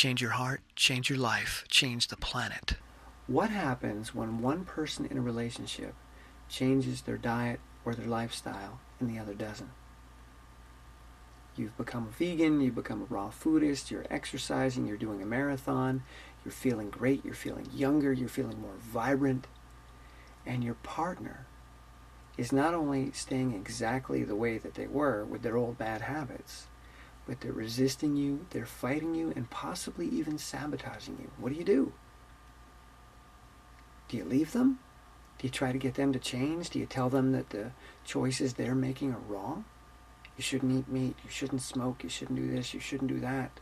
change your heart, change your life, change the planet. What happens when one person in a relationship changes their diet or their lifestyle and the other doesn't? You've become a vegan, you've become a raw foodist, you're exercising, you're doing a marathon, you're feeling great, you're feeling younger, you're feeling more vibrant, and your partner is not only staying exactly the way that they were with their old bad habits, but they're resisting you, they're fighting you, and possibly even sabotaging you. What do? Do you leave them? Do you try to get them to change? Do you tell them that the choices they're making are wrong? You shouldn't eat meat, you shouldn't smoke, you shouldn't do this, you shouldn't do that.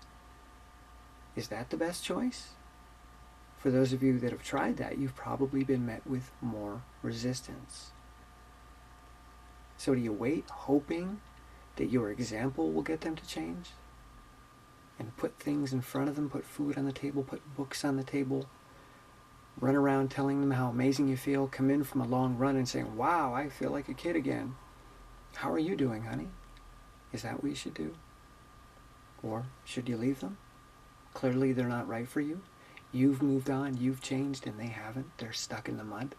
Is that the best choice? For those of you that have tried that, you've probably been met with more resistance. So do you wait, hoping that your example will get them to change? And put things in front of them, put food on the table, put books on the table, run around telling them how amazing you feel, come in from a long run and saying, wow, I feel like a kid again. How are you doing, honey? Is that what you should do? Or should you leave them? Clearly they're not right for you. You've moved on, you've changed, and they haven't. They're stuck in the mud.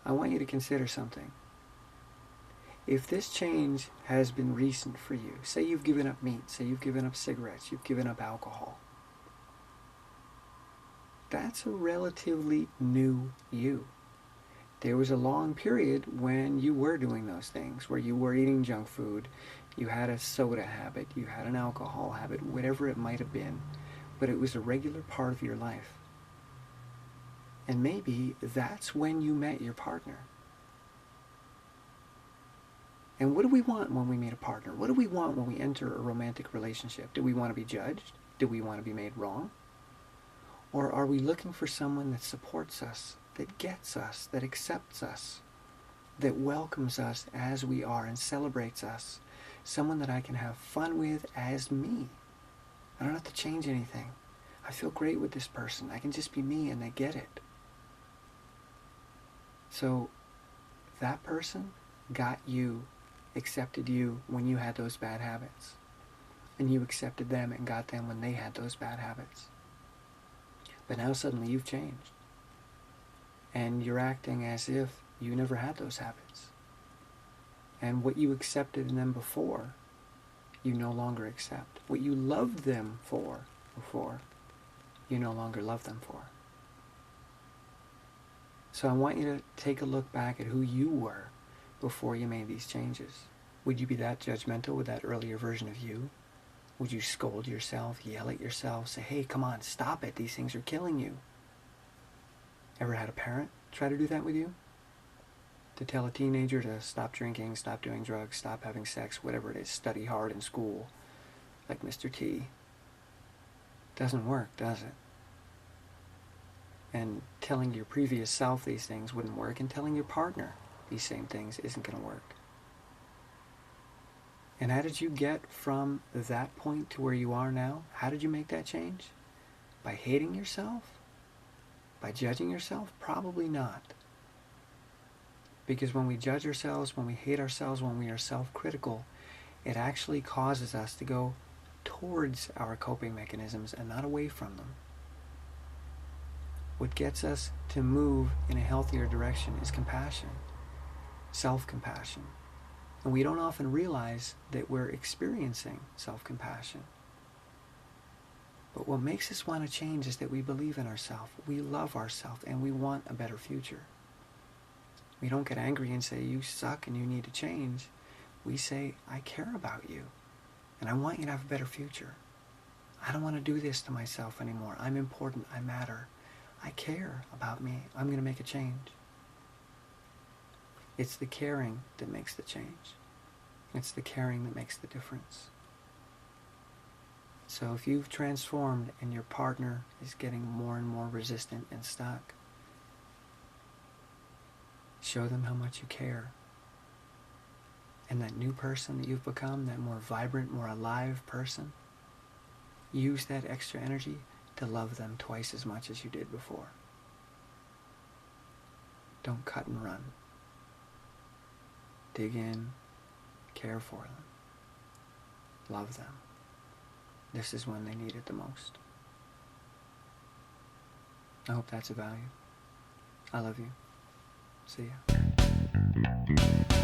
I want you to consider something. If this change has been recent for you, say you've given up meat, say you've given up cigarettes, you've given up alcohol, that's a relatively new you. There was a long period when you were doing those things, where you were eating junk food, you had a soda habit, you had an alcohol habit, whatever it might have been, but it was a regular part of your life. And maybe that's when you met your partner. And what do we want when we meet a partner? What do we want when we enter a romantic relationship? Do we want to be judged? Do we want to be made wrong? Or are we looking for someone that supports us, that gets us, that accepts us, that welcomes us as we are and celebrates us? Someone that I can have fun with as me. I don't have to change anything. I feel great with this person. I can just be me and they get it. So that person got you, accepted you when you had those bad habits. And you accepted them and got them when they had those bad habits. But now suddenly you've changed. And you're acting as if you never had those habits. And what you accepted in them before, you no longer accept. What you loved them for before, you no longer love them for. So I want you to take a look back at who you were before you made these changes. Would you be that judgmental with that earlier version of you? Would you scold yourself, yell at yourself, say, hey, come on, stop it, these things are killing you? Ever had a parent try to do that with you? To tell a teenager to stop drinking, stop doing drugs, stop having sex, whatever it is, study hard in school, like Mr. T. Doesn't work, does it? And telling your previous self these things wouldn't work, and telling your partner these same things isn't going to work. And how did you get from that point to where you are now? How did you make that change? By hating yourself? By judging yourself? Probably not. Because when we judge ourselves, when we hate ourselves, when we are self-critical, it actually causes us to go towards our coping mechanisms and not away from them. What gets us to move in a healthier direction is compassion, self-compassion. And we don't often realize that we're experiencing self-compassion. But what makes us want to change is that we believe in ourselves, we love ourselves, and we want a better future. We don't get angry and say, you suck and you need to change. We say, I care about you, and I want you to have a better future. I don't want to do this to myself anymore. I'm important. I matter. I care about me. I'm going to make a change. It's the caring that makes the change. It's the caring that makes the difference. So if you've transformed and your partner is getting more and more resistant and stuck, show them how much you care. And that new person that you've become, that more vibrant, more alive person, use that extra energy to love them twice as much as you did before. Don't cut and run. Dig in, care for them, love them. this is when they need it the most. I hope that's of value. I love you. See ya.